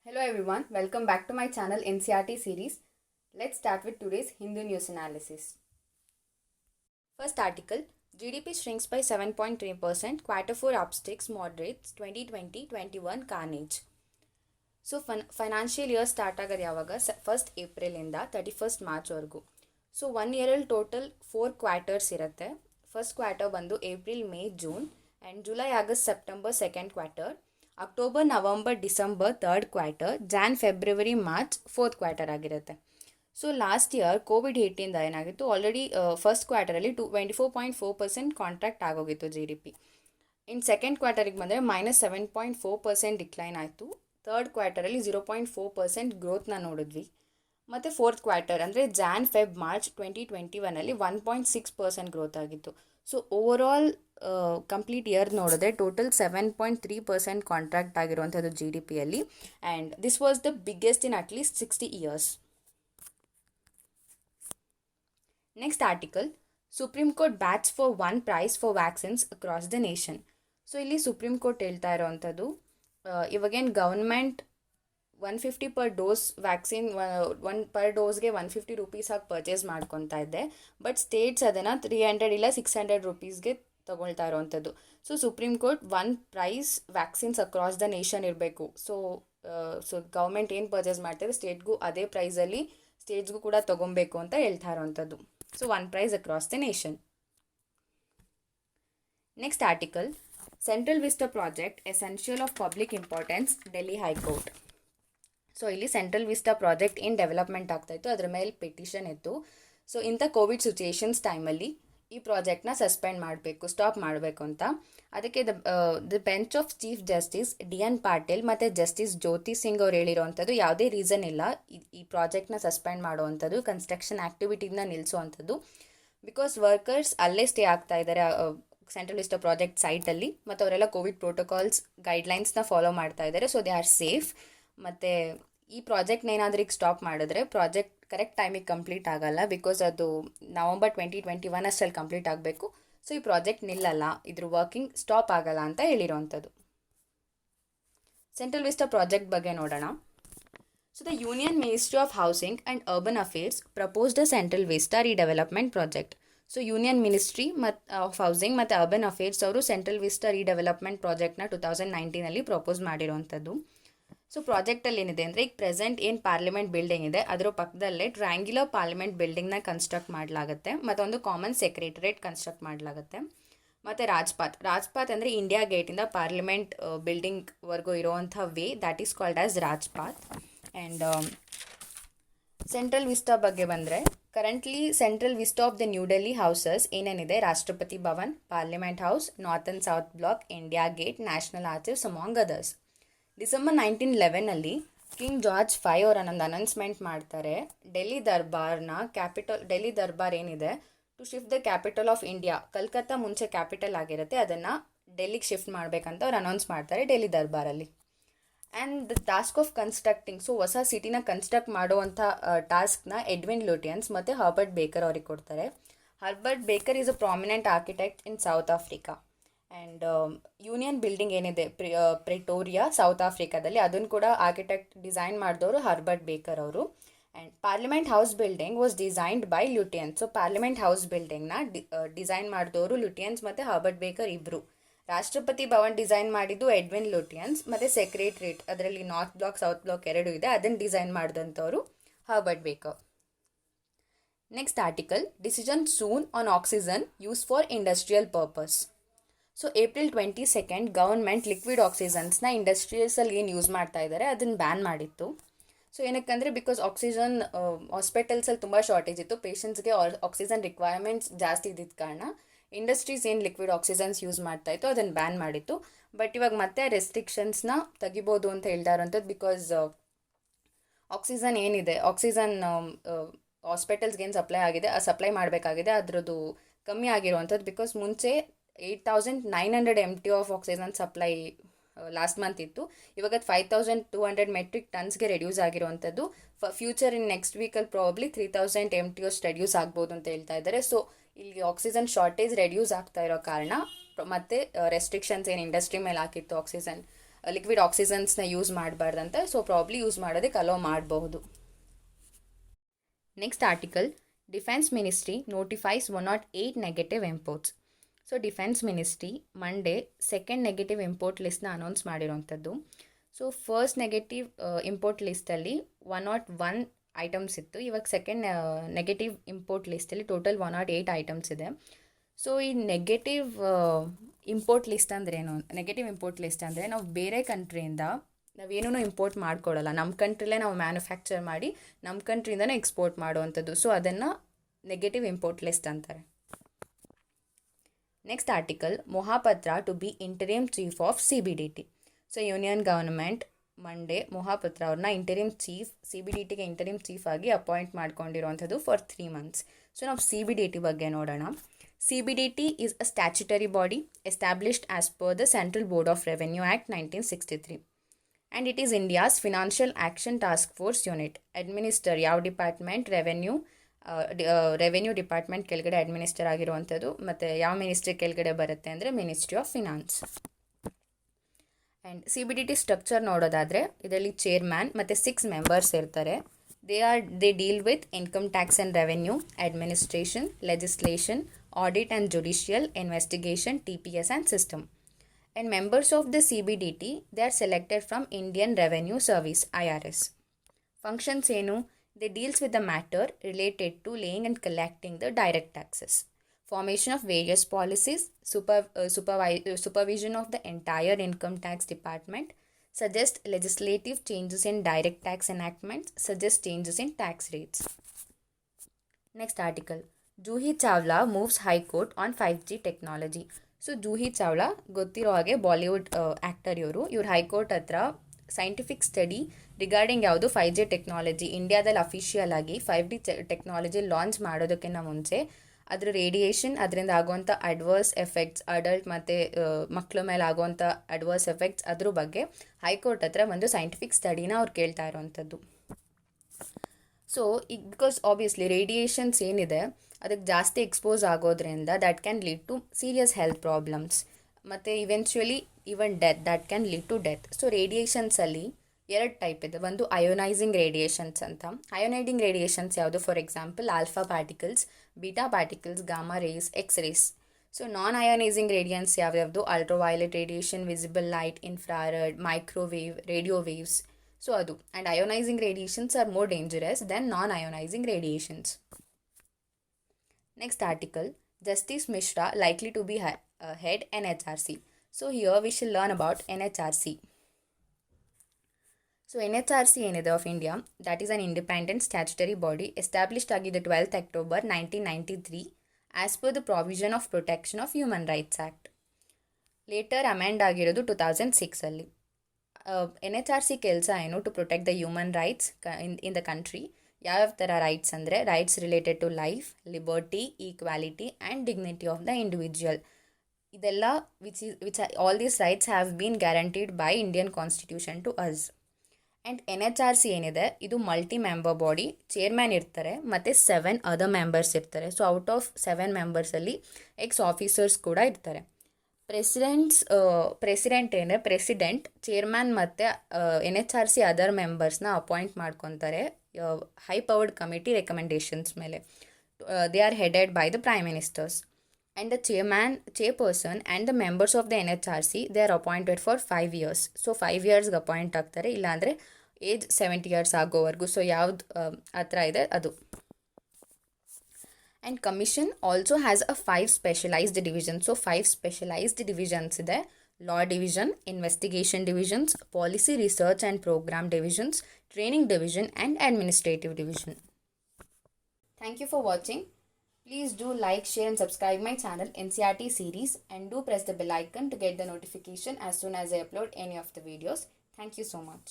Hello everyone, welcome back to my channel NCRT series. Let's start with today's Hindu news analysis. First article, GDP shrinks by 7.3%, quarter 4 upsticks moderates 2020-21 carnage. So financial year start agad yavaga 1st April inda 31st March ವರೆಗೂ. So 1 year total 4 quarters ಇರುತ್ತೆ. First quarter ಬಂದು April May June and July August September second quarter, October November December third quarter, Jan February March fourth quarter ಆಗಿರುತ್ತೆ. So last year Covid ಏಯ್ಟಿಂದ ಏನಾಗಿತ್ತು, already first ಕ್ವಾರ್ಟರಲ್ಲಿ 24.4% contract ಆಗೋಗಿತ್ತು G D P. In second ಕ್ವಾರ್ಟರಿಗೆ ಬಂದರೆ -7.4% decline ಆಯಿತು. Third ಕ್ವಾರ್ಟರಲ್ಲಿ 0.4% ಗ್ರೋತ್ನ ನೋಡಿದ್ವಿ. ಮತ್ತು ಫೋರ್ತ್ ಕ್ವಾರ್ಟರ್ ಅಂದರೆ ಜಾನ್ ಫೆಬ್ ಮಾರ್ಚ್ 2021 1.6% ಗ್ರೋತ್ ಆಗಿತ್ತು. ಸೊ ಓವರಾಲ್ ಕಂಪ್ಲೀಟ್ ಇಯರ್ ನೋಡಿದ್ರೆ ಟೋಟಲ್ 7.3% ಕಾಂಟ್ರಾಕ್ಟ್ ಆಗಿರುವಂಥದ್ದು ಜಿ ಡಿ ಪಿಯಲ್ಲಿ, and this was the biggest in at least 60 years. Next article, Supreme Court bats for one price for vaccines across the nation. So ಇಲ್ಲಿ Supreme Court ಹೇಳ್ತಾ ಇರೋವಂಥದ್ದು, ಇವಾಗೇನು government 150 per dose vaccine per ಡೋಸ್ಗೆ 150 rupees ಆಗಿ purchase ಮಾಡ್ಕೊತಾ ಇದೆ. But States ಅದನ್ನು 300 ಇಲ್ಲ 600 ರೂಪೀಸ್ಗೆ ತೊಗೊಳ್ತಾ ಇರೋವಂಥದ್ದು. So Supreme Court one price vaccines across the nation ಇರಬೇಕು. ಸೊ ಗೌರ್ಮೆಂಟ್ ಏನು ಪರ್ಚೇಸ್ ಮಾಡ್ತಾರೆ ಸ್ಟೇಟ್ಗೂ ಅದೇ ಪ್ರೈಸಲ್ಲಿ ಸ್ಟೇಟ್ಸ್ಗೂ ಕೂಡ ತೊಗೊಬೇಕು ಅಂತ ಹೇಳ್ತಾ ಇರೋವಂಥದ್ದು. So one price across the nation. Next article, Central Vista project essential of public importance, Delhi High Court. So ಇಲ್ಲಿ ಸೆಂಟ್ರಲ್ ವಿಸ್ಟಾ ಪ್ರಾಜೆಕ್ಟ್ ಏನು ಡೆವಲಪ್ಮೆಂಟ್ ಆಗ್ತಾಯಿತ್ತು ಅದ್ರ ಮೇಲೆ ಪಿಟಿಷನ್ ಇತ್ತು. ಸೊ ಇಂಥ ಕೋವಿಡ್ ಸಿಚುಯೇಷನ್ಸ್ ಟೈಮಲ್ಲಿ ಈ ಪ್ರಾಜೆಕ್ಟ್ನ ಸಸ್ಪೆಂಡ್ ಮಾಡಬೇಕು, ಸ್ಟಾಪ್ ಮಾಡಬೇಕು ಅಂತ. ಅದಕ್ಕೆ the bench of chief justice DN Patil ಮತ್ತು ಜಸ್ಟಿಸ್ ಜ್ಯೋತಿ ಸಿಂಗ್ ಅವ್ರು ಹೇಳಿರೋವಂಥದ್ದು, ಯಾವುದೇ ರೀಸನ್ ಇಲ್ಲ ಈ ಪ್ರಾಜೆಕ್ಟ್ನ ಸಸ್ಪೆಂಡ್ ಮಾಡುವಂಥದ್ದು, ಕನ್ಸ್ಟ್ರಕ್ಷನ್ ಆ್ಯಕ್ಟಿವಿಟಿನ ನಿಲ್ಲಿಸುವಂಥದ್ದು. ಬಿಕಾಸ್ ವರ್ಕರ್ಸ್ ಅಲ್ಲೇ ಸ್ಟೇ ಆಗ್ತಾ ಇದ್ದಾರೆ ಸೆಂಟ್ರಲ್ ವಿಸ್ಟಾ ಪ್ರಾಜೆಕ್ಟ್ ಸೈಟಲ್ಲಿ, ಮತ್ತು ಅವರೆಲ್ಲ ಕೋವಿಡ್ ಪ್ರೋಟೋಕಾಲ್ಸ್ ಗೈಡ್ಲೈನ್ಸ್ನ ಫಾಲೋ ಮಾಡ್ತಾ ಇದ್ದಾರೆ. So they are safe. ಮತ್ತು ಈ ಪ್ರಾಜೆಕ್ಟ್ನ ಏನಾದರೂ ಈಗ ಸ್ಟಾಪ್ ಮಾಡಿದ್ರೆ ಪ್ರಾಜೆಕ್ಟ್ ಕರೆಕ್ಟ್ ಟೈಮಿಗೆ ಕಂಪ್ಲೀಟ್ ಆಗಲ್ಲ. ಬಿಕಾಸ್ ಅದು ನವಂಬರ್ 2021 ಅಷ್ಟರಲ್ಲಿ ಕಂಪ್ಲೀಟ್ ಆಗಬೇಕು. ಸೊ ಈ ಪ್ರಾಜೆಕ್ಟ್ ನಿಲ್ಲಲ್ಲ, ಇದ್ರ ವರ್ಕಿಂಗ್ ಸ್ಟಾಪ್ ಆಗಲ್ಲ ಅಂತ ಹೇಳಿರೋವಂಥದ್ದು. ಸೆಂಟ್ರಲ್ ವಿಸ್ಟಾ ಪ್ರಾಜೆಕ್ಟ್ ಬಗ್ಗೆ ನೋಡೋಣ. So the Union Ministry of Housing and Urban Affairs proposed a Central Vista redevelopment project. So Union Ministry of Housing ಮತ್ತು ಅರ್ಬನ್ ಅಫೇರ್ಸ್ ಅವರು ಸೆಂಟ್ರಲ್ ವಿಸ್ಟಾ ರೀಡೆವಲಪ್ಮೆಂಟ್ ಪ್ರಾಜೆಕ್ಟ್ನ 2019 propose ಮಾಡಿರೋವಂಥದ್ದು. So ಪ್ರಾಜೆಕ್ಟಲ್ಲಿ ಏನಿದೆ ಅಂದರೆ, ಈಗ ಪ್ರೆಸೆಂಟ್ ಏನು ಪಾರ್ಲಿಮೆಂಟ್ ಬಿಲ್ಡಿಂಗ್ ಇದೆ ಅದರ ಪಕ್ಕದಲ್ಲೇ ಟ್ರಯಾಂಗ್ಯುಲರ್ ಪಾರ್ಲಿಮೆಂಟ್ ಬಿಲ್ಡಿಂಗ್ನ ಕನ್ಸ್ಟ್ರಕ್ಟ್ ಮಾಡಲಾಗುತ್ತೆ, ಮತ್ತು ಒಂದು ಕಾಮನ್ ಸೆಕ್ರೆಟರೇಟ್ ಕನ್ಸ್ಟ್ರಕ್ಟ್ ಮಾಡಲಾಗುತ್ತೆ. ಮತ್ತು ರಾಜ್ಪಾತ್ ಅಂದರೆ ಇಂಡಿಯಾ ಗೇಟಿಂದ ಪಾರ್ಲಿಮೆಂಟ್ ಬಿಲ್ಡಿಂಗ್ವರೆಗೂ ಇರೋವಂಥ way, that is called as Rajpath. And Central Vista ಬಗ್ಗೆ ಬಂದರೆ, currently Central Vista of the New Delhi houses ಏನೇನಿದೆ, Rashtrapati Bhavan, Parliament House, North and South Block, India Gate, National Archives among others. December 1911 King George 5 ಅವರು ಒಂದು announcement ಮಾಡ್ತಾರೆ, ಡೆಲ್ಲಿ ದರ್ಬಾರ್ ಏನಿದೆ to shift the capital of India, Calcutta ಮುಂಚೆ capital ಆಗಿರುತ್ತೆ, ಅದನ್ನು ಡೆಲ್ಲಿಗೆ ಶಿಫ್ಟ್ ಮಾಡಬೇಕಂತ ಅವ್ರು ಅನೌನ್ಸ್ ಮಾಡ್ತಾರೆ ಡೆಲ್ಲಿ ದರ್ಬಾರಲ್ಲಿ. And the task of constructing, so ಹೊಸ ಸಿಟಿನ ಕನ್ಸ್ಟ್ರಕ್ಟ್ ಮಾಡುವಂಥ ಟಾಸ್ಕ್ನ ಎಡ್ವಿನ್ ಲುಟಿಯನ್ಸ್ ಮತ್ತು ಹರ್ಬರ್ಟ್ ಬೇಕರ್ ಅವ್ರಿಗೆ ಕೊಡ್ತಾರೆ. Herbert Baker is a prominent architect in South Africa. And Union Building ಏನಿದೆ ಪ್ರಿಟೋರಿಯಾ ಸೌತ್ ಆಫ್ರಿಕಾದಲ್ಲಿ, ಅದನ್ನು ಕೂಡ ಆರ್ಕಿಟೆಕ್ಟ್ ಡಿಸೈನ್ ಮಾಡಿದವರು ಹರ್ಬರ್ಟ್ ಬೇಕರ್ ಅವರು. And Parliament House building was designed by Lutyens. So Parliament House ಬಿಲ್ಡಿಂಗ್ನ design ಮಾಡಿದವರು ಲುಟಿಯನ್ಸ್ ಮತ್ತು Herbert Baker ಇಬ್ಬರು. ರಾಷ್ಟ್ರಪತಿ ಭವನ್ ಡಿಸೈನ್ ಮಾಡಿದ್ದು ಎಡ್ವಿನ್ ಲುಟಿಯನ್ಸ್, ಮತ್ತು ಸೆಕ್ರೆಟ್ರೇಟ್ ಅದರಲ್ಲಿ ನಾರ್ತ್ ಬ್ಲಾಕ್ ಸೌತ್ ಬ್ಲಾಕ್ ಎರಡು ಇದೆ, ಅದನ್ನು ಡಿಸೈನ್ ಮಾಡಿದಂಥವ್ರು Herbert Baker. Next article, decision soon on oxygen use for industrial purpose. So April 22 government liquid ಆಕ್ಸಿಜನ್ಸ್ನ ಇಂಡಸ್ಟ್ರೀಸಲ್ಲಿ ಏನು ಯೂಸ್ ಮಾಡ್ತಾ ಇದ್ದಾರೆ ಅದನ್ನು ಬ್ಯಾನ್ ಮಾಡಿತ್ತು. ಸೊ ಏನಕ್ಕಂದರೆ, ಬಿಕಾಸ್ ಆಕ್ಸಿಜನ್ ಹಾಸ್ಪಿಟಲ್ಸಲ್ಲಿ ತುಂಬ ಶಾರ್ಟೇಜ್ ಇತ್ತು, ಪೇಷಂಟ್ಸ್ಗೆ ಆಕ್ಸಿಜನ್ ರಿಕ್ವೈರ್ಮೆಂಟ್ಸ್ ಜಾಸ್ತಿ ಇದ್ದಿದ್ದ ಕಾರಣ ಇಂಡಸ್ಟ್ರೀಸ್ ಏನು ಲಿಕ್ವಿಡ್ ಆಕ್ಸಿಜನ್ಸ್ ಯೂಸ್ ಮಾಡ್ತಾ ಇತ್ತು ಅದನ್ನು ಬ್ಯಾನ್ ಮಾಡಿತ್ತು. ಬಟ್ ಇವಾಗ ಮತ್ತೆ ರೆಸ್ಟ್ರಿಕ್ಷನ್ಸ್ನ ತೆಗಿಬೋದು ಅಂತ ಹೇಳ್ತಾ ಇರೋಂಥದ್ದು. ಬಿಕಾಸ್ ಆಕ್ಸಿಜನ್ ಏನಿದೆ, ಆಕ್ಸಿಜನ್ ಹಾಸ್ಪಿಟಲ್ಸ್ಗೆ ಏನು ಸಪ್ಲೈ ಆಗಿದೆ ಆ ಸಪ್ಲೈ ಮಾಡಬೇಕಾಗಿದೆ, ಅದರದ್ದು ಕಮ್ಮಿ ಆಗಿರುವಂಥದ್ದು. ಬಿಕಾಸ್ ಮುಂಚೆ 8,900 MT of oxygen supply last month ಇತ್ತು, ಇವಾಗ 5,200 ಮೆಟ್ರಿಕ್ ಟನ್ಸ್ಗೆ ರೆಡ್ಯೂಸ್ ಆಗಿರುವಂಥದ್ದು. ಫ್ಯೂಚರ್ ಇನ್ ನೆಕ್ಸ್ಟ್ ವೀಕಲ್ಲಿ ಪ್ರಾಬಬ್ಲಿ 3,000 MT ಅಷ್ಟು ರೆಡ್ಯೂಸ್ ಆಗ್ಬೋದು ಅಂತ ಹೇಳ್ತಾ ಇದ್ದಾರೆ. ಸೊ ಇಲ್ಲಿ ಆಕ್ಸಿಜನ್ ಶಾರ್ಟೇಜ್ ರೆಡ್ಯೂಸ್ ಆಗ್ತಾ ಇರೋ ಕಾರಣ ಮತ್ತು ರೆಸ್ಟ್ರಿಕ್ಷನ್ಸ್ ಏನು ಇಂಡಸ್ಟ್ರಿ ಮೇಲೆ ಹಾಕಿತ್ತು ಆಕ್ಸಿಜನ್ ಲಿಕ್ವಿಡ್ ಆಕ್ಸಿಜನ್ಸ್ನ ಯೂಸ್ ಮಾಡಬಾರ್ದಂತ. ಸೊ ಪ್ರಾಬ್ಲಿ ಯೂಸ್ ಮಾಡೋದಕ್ಕೆ ಅಲೋ ಮಾಡಬಹುದು. Next article, defence ministry notifies 108 negative imports. So defence ministry Monday second negative import ಲಿಸ್ಟ್ನ ಅನೌನ್ಸ್ ಮಾಡಿರೋವಂಥದ್ದು. ಸೊ ಫಸ್ಟ್ ನೆಗೆಟಿವ್ ಇಂಪೋರ್ಟ್ ಲಿಸ್ಟಲ್ಲಿ 101 ಐಟಮ್ಸ್ ಇತ್ತು. ಇವಾಗ ಸೆಕೆಂಡ್ ನೆಗೆಟಿವ್ ಇಂಪೋರ್ಟ್ ಲಿಸ್ಟಲ್ಲಿ ಟೋಟಲ್ 108 ಐಟಮ್ಸ್ ಇದೆ. ಸೊ ಈ ನೆಗೆಟಿವ್ ಇಂಪೋರ್ಟ್ ಲಿಸ್ಟ್ ಅಂದ್ರೇನು? ನೆಗೆಟಿವ್ ಇಂಪೋರ್ಟ್ ಲಿಸ್ಟ್ ಅಂದರೆ ನಾವು ಬೇರೆ ಕಂಟ್ರಿಯಿಂದ ನಾವೇನೂ ಇಂಪೋರ್ಟ್ ಮಾಡ್ಕೊಳ್ಳಲ್ಲ, ನಮ್ಮ ಕಂಟ್ರಿಲೇ ನಾವು ಮ್ಯಾನುಫ್ಯಾಕ್ಚರ್ ಮಾಡಿ ನಮ್ಮ ಕಂಟ್ರಿಯಿಂದನೇ ಎಕ್ಸ್ಪೋರ್ಟ್ ಮಾಡುವಂಥದ್ದು. ಸೊ ಅದನ್ನು ನೆಗೆಟಿವ್ ಇಂಪೋರ್ಟ್ ಲಿಸ್ಟ್ ಅಂತಾರೆ. Next article, Mohapatra to be interim chief of CBDT. So Union government Monday Mohapatra ಅವ್ರನ್ನ ಇಂಟರಿಮ್ ಚೀಫ್, CBDTಗೆ ಇಂಟರಿಮ್ ಚೀಫ್ ಆಗಿ ಅಪಾಯಿಂಟ್ ಮಾಡ್ಕೊಂಡಿರೋವಂಥದ್ದು ಫಾರ್ 3 months. ಸೊ ನಾವು CBDT ಬಗ್ಗೆ ನೋಡೋಣ. CBDT is a statutory body established as per the Central Board of Revenue Act 1963. And it is India's Financial Action Task Force Unit. Administer ಯಾವ department? Revenue department ಕೆಳಗಡೆ administer ಆಗಿರುವಂಥದ್ದು. ಮತ್ತು ಯಾವ ministry ಕೆಳಗಡೆ ಬರುತ್ತೆ ಅಂದರೆ ministry of finance. And CBDT structure ನೋಡೋದಾದರೆ ಇದರಲ್ಲಿ ಚೇರ್ಮ್ಯಾನ್ ಮತ್ತು 6 ಮೆಂಬರ್ಸ್ ಇರ್ತಾರೆ. They deal with income tax and revenue, administration, legislation, audit and judicial, investigation, TPS and system. And members of the CBDT, they are selected from Indian Revenue Service, IRS. Functions ಏನು? They deals with the matter related to laying and collecting the direct taxes. Formation of various policies, supervision of the entire income tax department, suggest legislative changes in direct tax enactments, suggest changes in tax rates. Next article, Juhi Chawla moves high court on 5G technology. So Juhi Chawla ಗೊತ್ತಿರೋ ಹಾಗೆ Bollywood actor ಇವ್ರು high court ಹತ್ರ scientific study regarding ಯಾವುದು 5G technology ಇಂಡಿಯಾದಲ್ಲಿ official ಆಗಿ 5G technology launch ಮಾಡೋದಕ್ಕಿಂತ ಮುಂಚೆ ಅದರ ರೇಡಿಯೇಷನ್, ಅದರಿಂದ ಆಗುವಂಥ ಅಡ್ವರ್ಸ್ ಎಫೆಕ್ಟ್ಸ್, ಅಡಲ್ಟ್ ಮತ್ತು ಮಕ್ಕಳ ಮೇಲೆ ಆಗುವಂಥ ಅಡ್ವರ್ಸ್ ಎಫೆಕ್ಟ್ಸ್ ಅದ್ರ ಬಗ್ಗೆ ಹೈಕೋರ್ಟ್ ಹತ್ರ ಒಂದು ಸೈಂಟಿಫಿಕ್ ಸ್ಟಡಿನ ಅವ್ರು ಕೇಳ್ತಾ ಇರೋವಂಥದ್ದು. ಸೊ ಈಗ ಬಿಕಾಸ್ ಆಬ್ವಿಯಸ್ಲಿ ರೇಡಿಯೇಷನ್ಸ್ ಏನಿದೆ ಅದಕ್ಕೆ ಜಾಸ್ತಿ ಎಕ್ಸ್ಪೋಸ್ ಆಗೋದ್ರಿಂದ that can lead to serious health problems ಮತ್ತು eventually even death, that can lead to death. So ರೇಡಿಯೇಷನ್ಸಲ್ಲಿ 2 ಟೈಪ್ ಇದೆ. ಒಂದು ಅಯೋನೈಸಿಂಗ್ ರೇಡಿಯೇಷನ್ಸ್ ಅಂತ. ಅಯೋನೈಸಿಂಗ್ ರೇಡಿಯೇಷನ್ಸ್ ಯಾವುದು? For example alpha particles, beta particles, gamma rays, X rays. So non ionising radiations ಯಾವ್ಯಾವುದು? Ultraviolet radiation, visible light, infrared, microwave, radio waves. So ಅದು. And ಅಯೋನೈಸಿಂಗ್ radiations are more dangerous than non ionising radiations. Next article, Justice Mishra likely to be head NHRC. So here we shall learn about NHRC. So NHRC ಏನಿದೆ of India, that is an independent statutory body established ಆಗಿದೆ 12th October 1993 as per the provision of Protection of Human Rights Act. Later amend ಆಗಿರೋದು 2006 ಅಲ್ಲಿ. NHRC ಕೆಲಸ ಏನು? To protect the human rights in the country. ಯಾವ್ಯಾವ ಥರ rights ಅಂದರೆ rights related to life, liberty, equality and dignity of the individual. ಇದೆಲ್ಲ which all these rights have been guaranteed by Indian Constitution to us. And NHRC ಏನಿದೆ ಇದು multi member body. Chairman ಇರ್ತಾರೆ ಮತ್ತು 7 other members ಇರ್ತಾರೆ. So out of 7 ಮೆಂಬರ್ಸಲ್ಲಿ ex officers ಕೂಡ ಇರ್ತಾರೆ. President chairman ಮತ್ತು NHRC ಅದರ್ ಮೆಂಬರ್ಸ್ನ ಅಪಾಯಿಂಟ್ ಮಾಡ್ಕೊತಾರೆ ಹೈ ಪವರ್ಡ್ ಕಮಿಟಿ ರೆಕಮೆಂಡೇಷನ್ಸ್ ಮೇಲೆ. They are headed by the prime ministers. And the chairperson and the members of the NHRC they are appointed for 5 years. So 5 yearsಗೆ appoint ಆಗ್ತಾರೆ, ಇಲ್ಲಾಂದರೆ age 70 years ಆಗೋವರೆಗೂ. So ಯಾವ್ದು ಹತ್ರ ಇದೆ ಅದು. And commission also has a 5 specialised division. So 5 specialised divisions ಇದೆ. law division, investigation divisions, policy research and program divisions, training division and administrative division. Thank you for watching. Please do like, share and subscribe my channel NCERT series, and do press the bell icon to get the notification as soon as I upload any of the videos. Thank you so much.